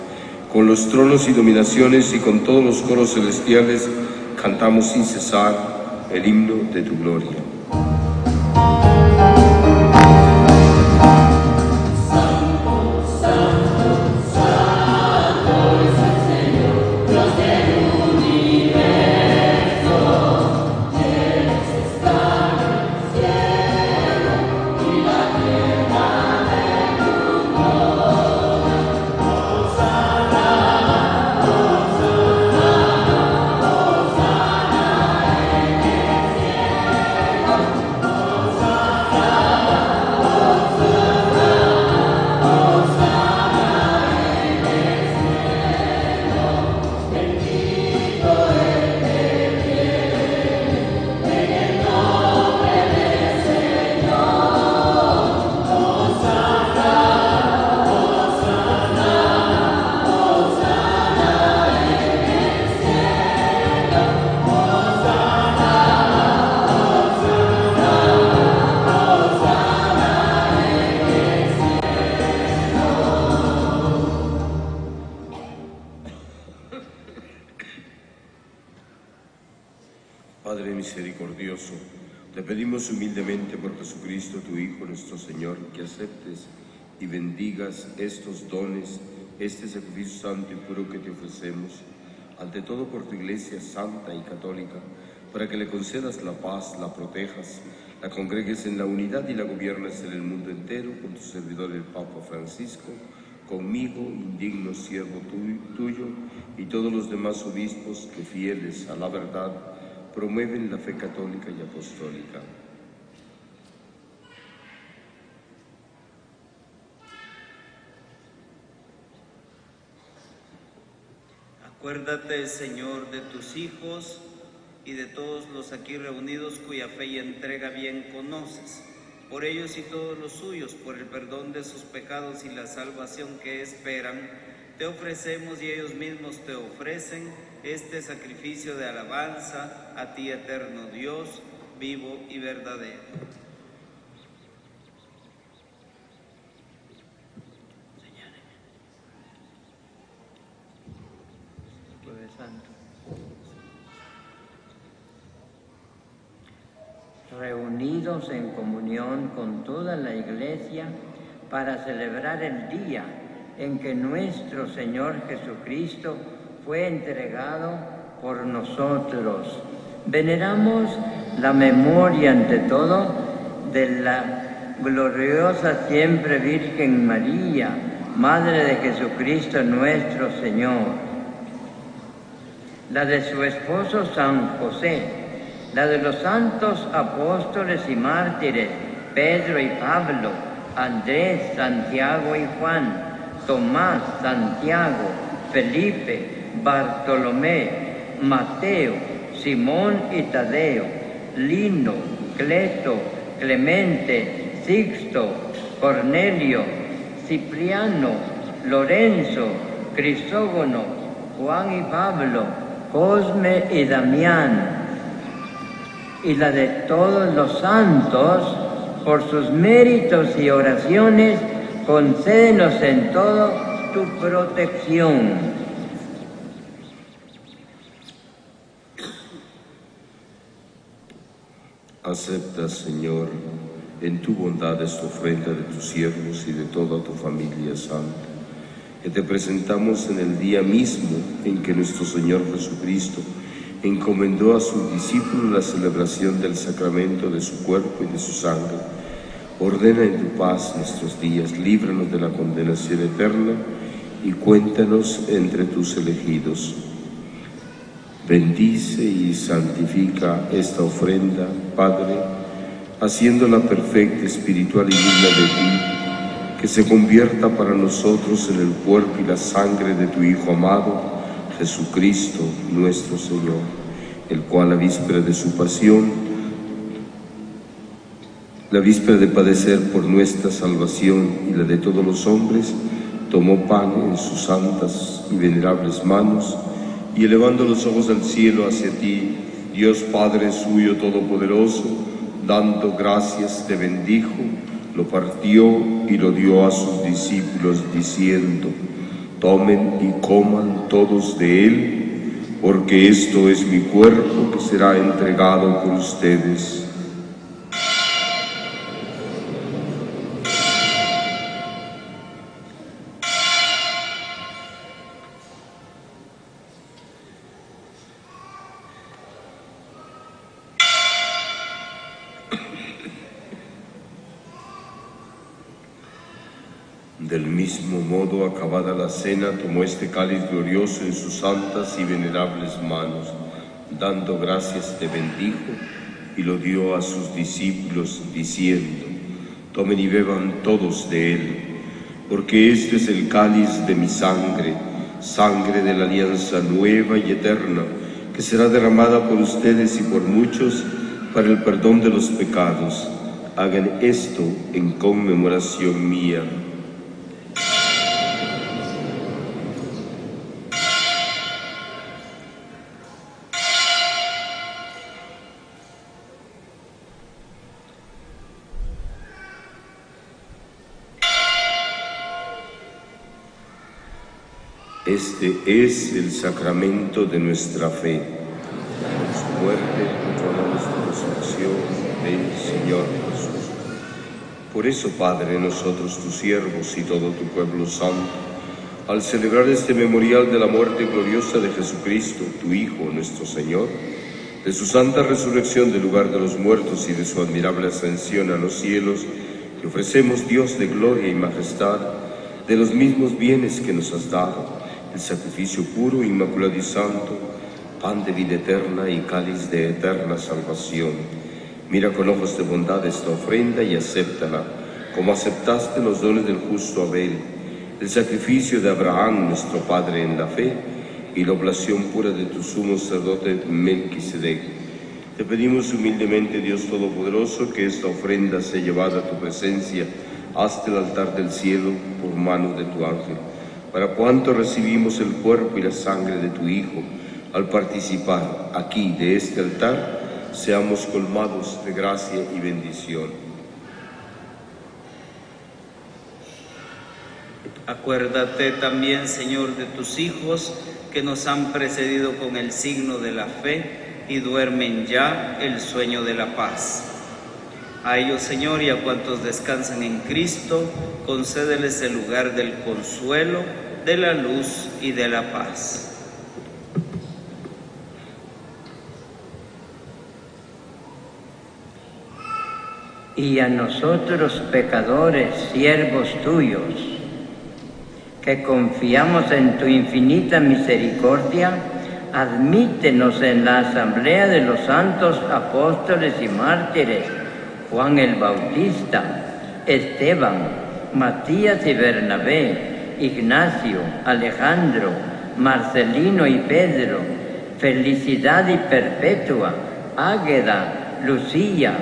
con los tronos y dominaciones y con todos los coros celestiales, cantamos sin cesar el himno de tu gloria. Padre misericordioso, te pedimos humildemente por Jesucristo, tu Hijo, nuestro Señor, que aceptes y bendigas estos dones, este sacrificio santo y puro que te ofrecemos, ante todo por tu Iglesia santa y católica, para que le concedas la paz, la protejas, la congregues en la unidad y la gobiernes en el mundo entero, con tu servidor el Papa Francisco, conmigo, indigno siervo tuyo, y todos los demás obispos que, fieles a la verdad, promueven la fe católica y apostólica. Acuérdate, Señor, de tus hijos y de todos los aquí reunidos cuya fe y entrega bien conoces. Por ellos y todos los suyos, por el perdón de sus pecados y la salvación que esperan, te ofrecemos y ellos mismos te ofrecen este sacrificio de alabanza a ti, eterno Dios, vivo y verdadero. Jueves Santo. Reunidos en comunión con toda la Iglesia para celebrar el día en que nuestro Señor Jesucristo fue entregado por nosotros. Veneramos la memoria, ante todo, de la gloriosa siempre Virgen María, Madre de Jesucristo nuestro Señor, la de su esposo San José, la de los santos apóstoles y mártires, Pedro y Pablo, Andrés, Santiago y Juan, Tomás, Santiago, Felipe, Bartolomé, Mateo, Simón y Tadeo, Lino, Cleto, Clemente, Sixto, Cornelio, Cipriano, Lorenzo, Crisógono, Juan y Pablo, Cosme y Damián, y la de todos los santos por sus méritos y oraciones, concédenos en todo tu protección. Acepta, Señor, en tu bondad esta ofrenda de tus siervos y de toda tu familia santa, que te presentamos en el día mismo en que nuestro Señor Jesucristo encomendó a sus discípulos la celebración del sacramento de su cuerpo y de su sangre. Ordena en tu paz nuestros días, líbranos de la condenación eterna y cuéntanos entre tus elegidos. Bendice y santifica esta ofrenda, Padre, haciéndola perfecta, espiritual y digna de ti, que se convierta para nosotros en el cuerpo y la sangre de tu Hijo amado, Jesucristo nuestro Señor, el cual la víspera de su pasión, la víspera de padecer por nuestra salvación y la de todos los hombres, tomó pan en sus santas y venerables manos, y elevando los ojos al cielo hacia ti, Dios Padre suyo todopoderoso, dando gracias te bendijo, lo partió y lo dio a sus discípulos diciendo: tomen y coman todos de él, porque esto es mi cuerpo que será entregado por ustedes. Del mismo modo, acabada la cena, tomó este cáliz glorioso en sus santas y venerables manos, dando gracias te bendijo y lo dio a sus discípulos diciendo: tomen y beban todos de él, porque este es el cáliz de mi sangre, sangre de la alianza nueva y eterna, que será derramada por ustedes y por muchos para el perdón de los pecados. Hagan esto en conmemoración mía. Este es el sacramento de nuestra fe. Su muerte, proclamamos tu resurrección, ven, Señor Jesús. Por eso, Padre, nosotros, tus siervos y todo tu pueblo santo, al celebrar este memorial de la muerte gloriosa de Jesucristo, tu Hijo, nuestro Señor, de su santa resurrección del lugar de los muertos y de su admirable ascensión a los cielos, te ofrecemos, Dios de gloria y majestad, de los mismos bienes que nos has dado, el sacrificio puro, inmaculado y santo, pan de vida eterna y cáliz de eterna salvación. Mira con ojos de bondad esta ofrenda y acéptala, como aceptaste los dones del justo Abel, el sacrificio de Abraham, nuestro Padre en la fe, y la oblación pura de tu sumo sacerdote Melquisedec. Te pedimos humildemente, Dios Todopoderoso, que esta ofrenda sea llevada a tu presencia hasta el altar del cielo por mano de tu ángel, para cuanto recibimos el cuerpo y la sangre de tu Hijo, al participar aquí de este altar, seamos colmados de gracia y bendición. Acuérdate también, Señor, de tus hijos que nos han precedido con el signo de la fe y duermen ya el sueño de la paz. A ellos, Señor, y a cuantos descansan en Cristo, concédeles el lugar del consuelo, de la luz y de la paz. Y a nosotros, pecadores, siervos tuyos, que confiamos en tu infinita misericordia, admítenos en la asamblea de los santos apóstoles y mártires, Juan el Bautista, Esteban, Matías y Bernabé, Ignacio, Alejandro, Marcelino y Pedro, Felicidad y Perpetua, Águeda, Lucía,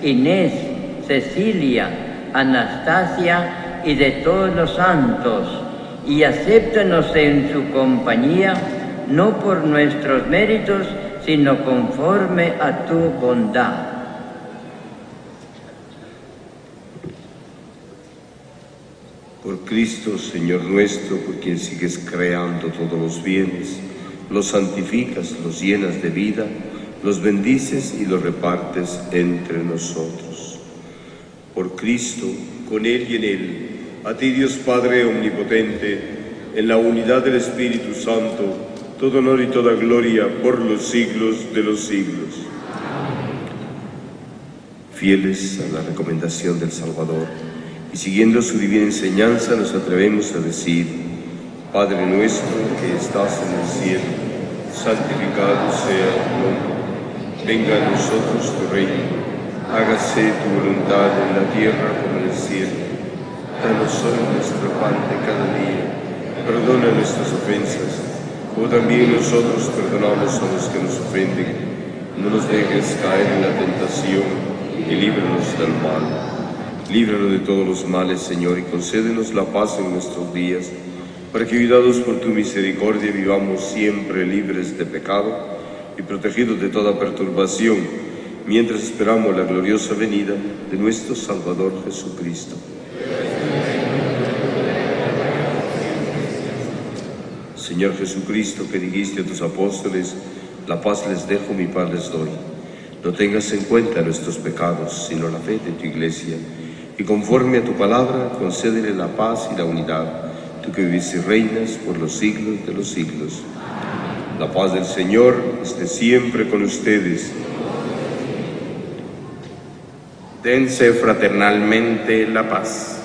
Inés, Cecilia, Anastasia y de todos los santos, y acéptanos en su compañía, no por nuestros méritos, sino conforme a tu bondad. Por Cristo, Señor nuestro, por quien sigues creando todos los bienes, los santificas, los llenas de vida, los bendices y los repartes entre nosotros. Por Cristo, con Él y en Él, a ti Dios Padre omnipotente, en la unidad del Espíritu Santo, todo honor y toda gloria por los siglos de los siglos. Fieles a la recomendación del Salvador y siguiendo su divina enseñanza, nos atrevemos a decir: Padre nuestro que estás en el cielo, santificado sea tu nombre. Venga a nosotros tu reino, hágase tu voluntad en la tierra como en el cielo. Danos hoy nuestro pan de cada día, perdona nuestras ofensas, como también nosotros perdonamos a los que nos ofenden. No nos dejes caer en la tentación y líbranos del mal. Líbranos de todos los males, Señor, y concédenos la paz en nuestros días, para que, ayudados por tu misericordia, vivamos siempre libres de pecado y protegidos de toda perturbación, mientras esperamos la gloriosa venida de nuestro Salvador Jesucristo. Señor Jesucristo, que dijiste a tus apóstoles: la paz les dejo, mi paz les doy. No tengas en cuenta nuestros pecados, sino la fe de tu Iglesia, y conforme a tu palabra, concédele la paz y la unidad, tú que vives y reinas por los siglos de los siglos. La paz del Señor esté siempre con ustedes. Dense fraternalmente la paz.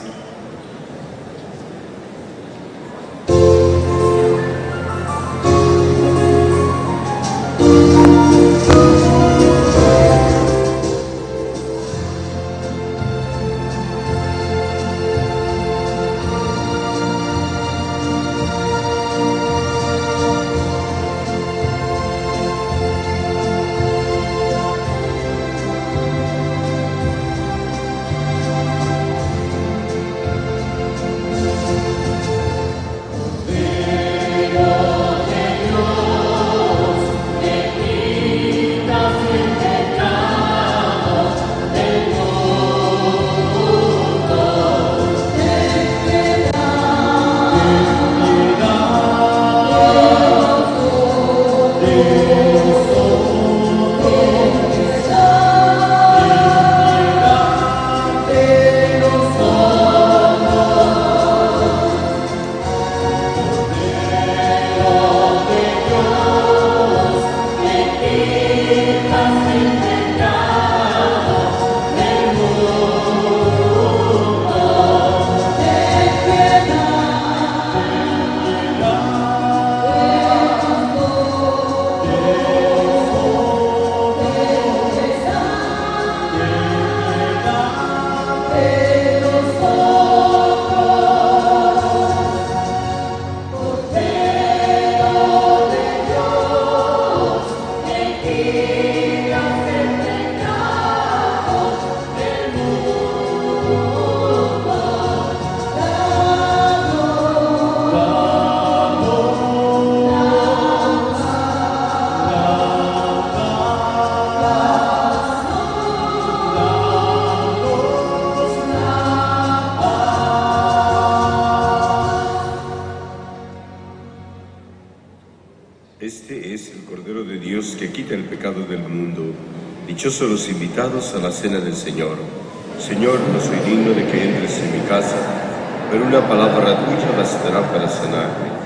Este es el Cordero de Dios que quita el pecado del mundo. Dichosos los invitados a la cena del Señor. Señor, no soy digno de que entres en mi casa, pero una palabra tuya bastará para sanarme.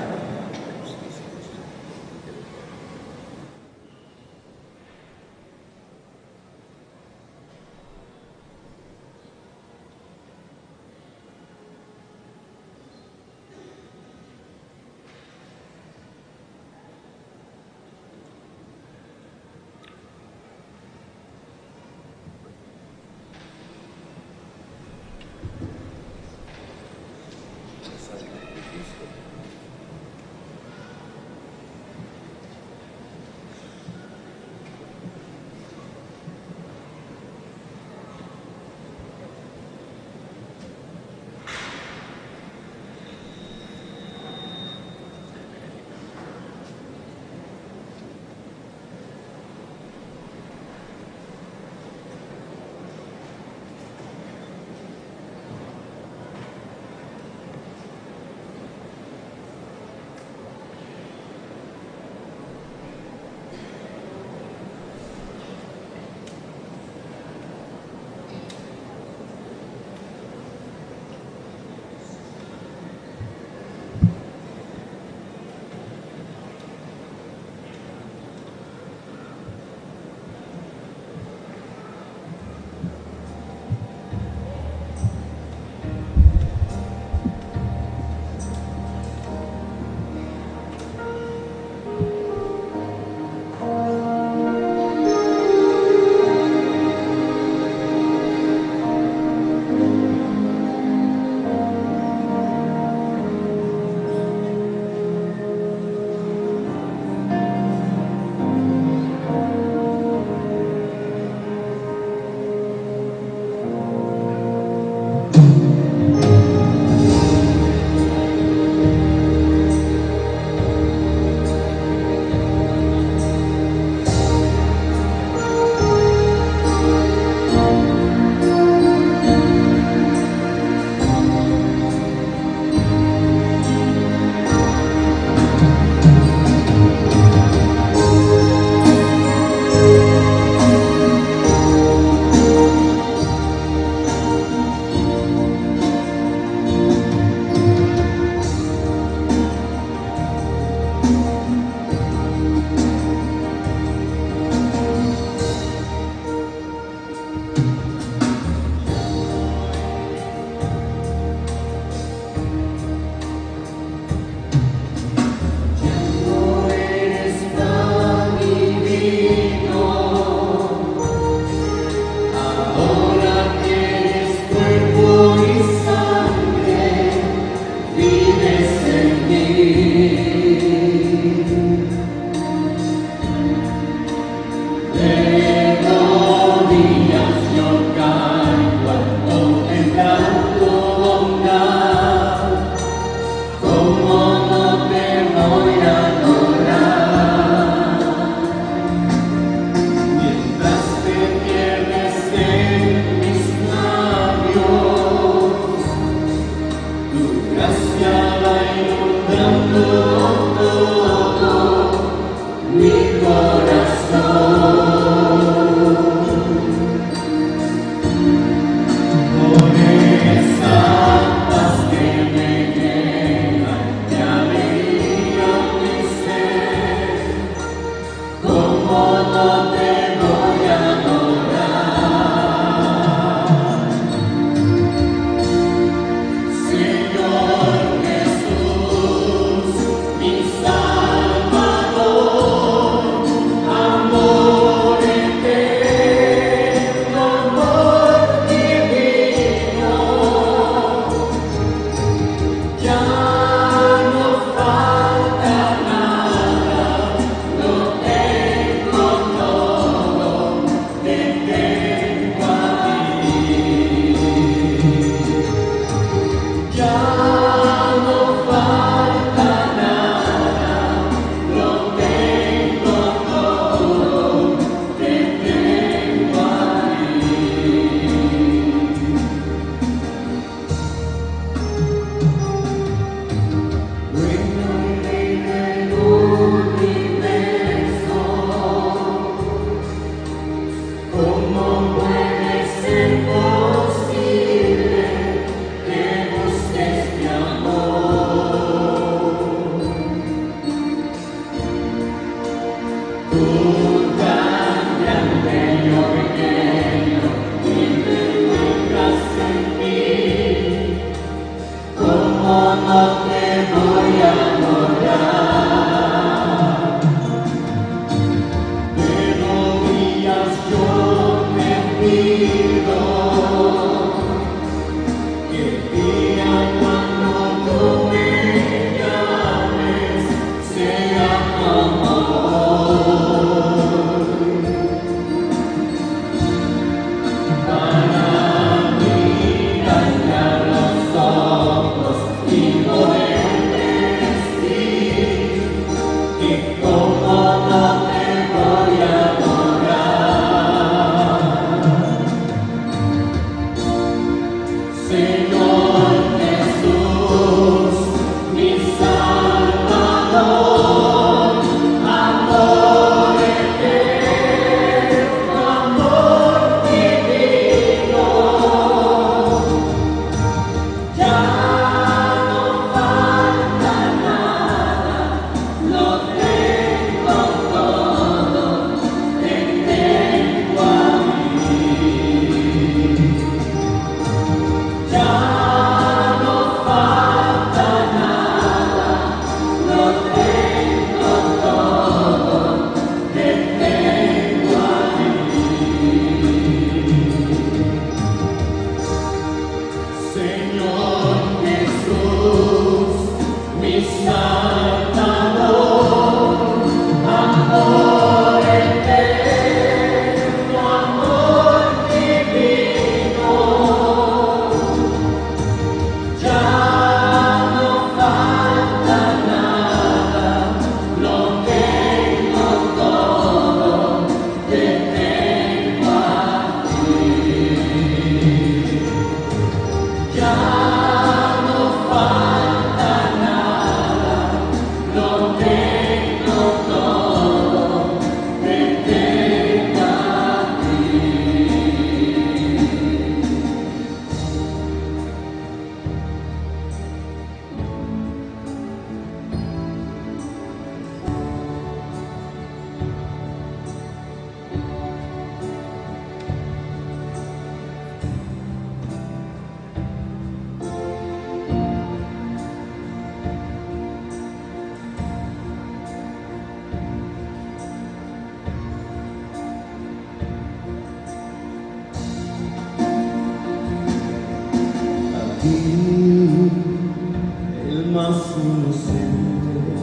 el más inocente,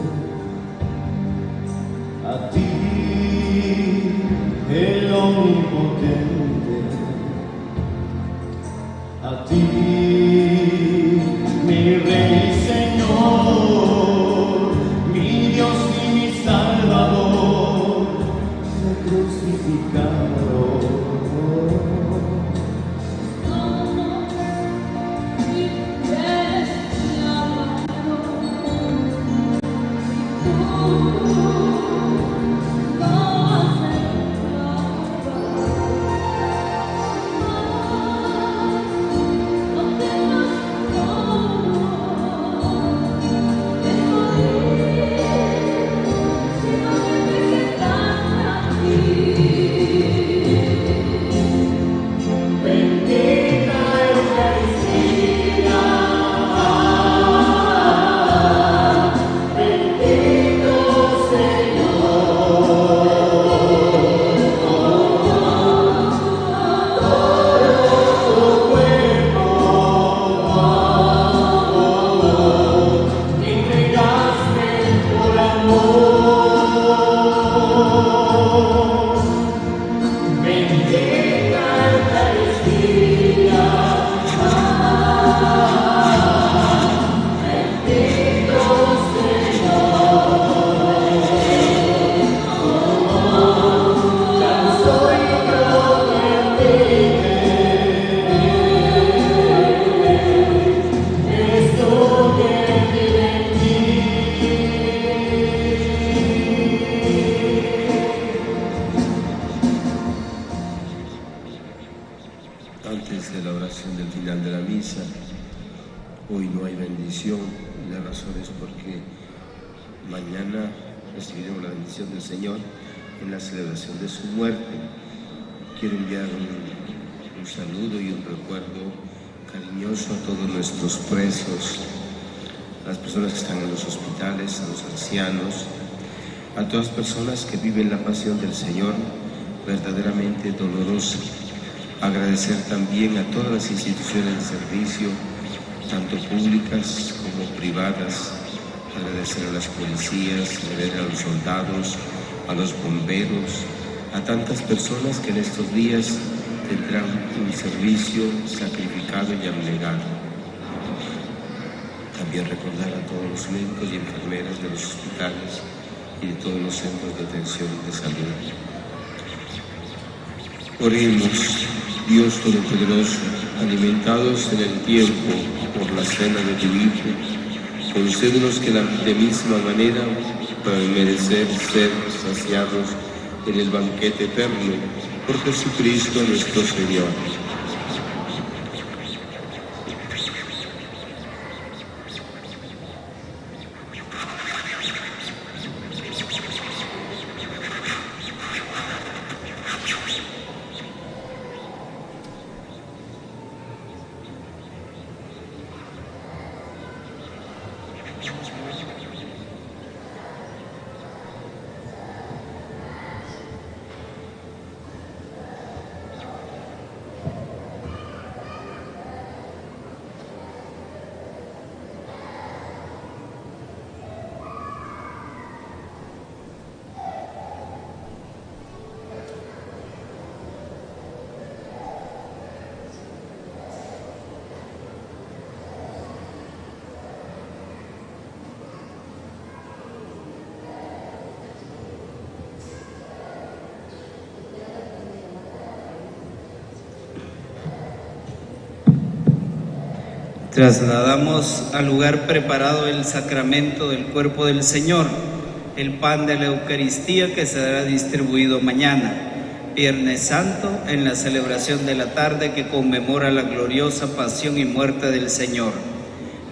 a ti, el omnipotente, a ti, mi Rey y Señor, mi Dios y mi Salvador, me crucificado. Antes de la oración del final de la misa, hoy no hay bendición. La razón es porque mañana recibiremos la bendición del Señor en la celebración de su muerte. Quiero enviar un saludo y un recuerdo cariñoso a todos nuestros presos, a las personas que están en los hospitales, a los ancianos, a todas las personas que viven la pasión del Señor verdaderamente dolorosa. Agradecer también a todas las instituciones de servicio, tanto públicas como privadas. Agradecer a las policías, agradecer a los soldados, a los bomberos, a tantas personas que en estos días tendrán un servicio sacrificado y abnegado. También recordar a todos los médicos y enfermeras de los hospitales y de todos los centros de atención de salud. Oremos. Dios Todopoderoso, alimentados en el tiempo por la cena de tu Hijo, concédenos que de misma manera, para merecer ser saciados en el banquete eterno, por Jesucristo nuestro Señor. Trasladamos al lugar preparado el sacramento del cuerpo del Señor, el pan de la Eucaristía que será distribuido mañana, Viernes Santo, en la celebración de la tarde que conmemora la gloriosa pasión y muerte del Señor.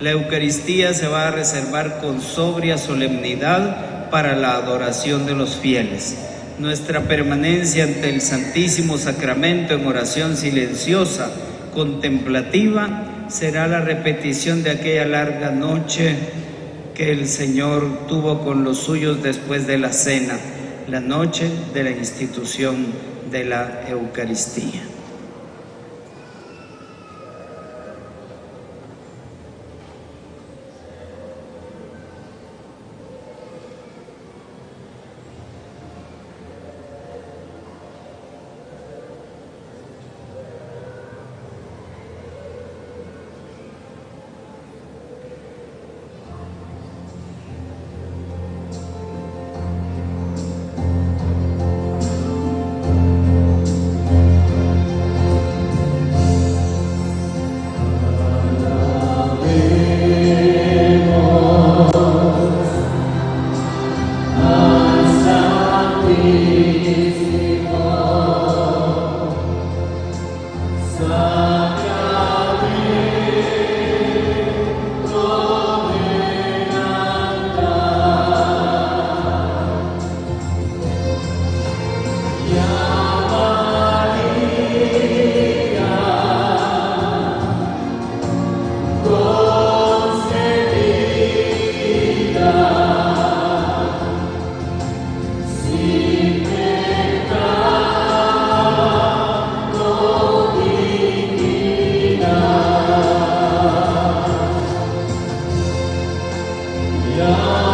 La Eucaristía se va a reservar con sobria solemnidad para la adoración de los fieles. Nuestra permanencia ante el Santísimo Sacramento en oración silenciosa, contemplativa, será la repetición de aquella larga noche que el Señor tuvo con los suyos después de la cena, la noche de la institución de la Eucaristía. Yeah.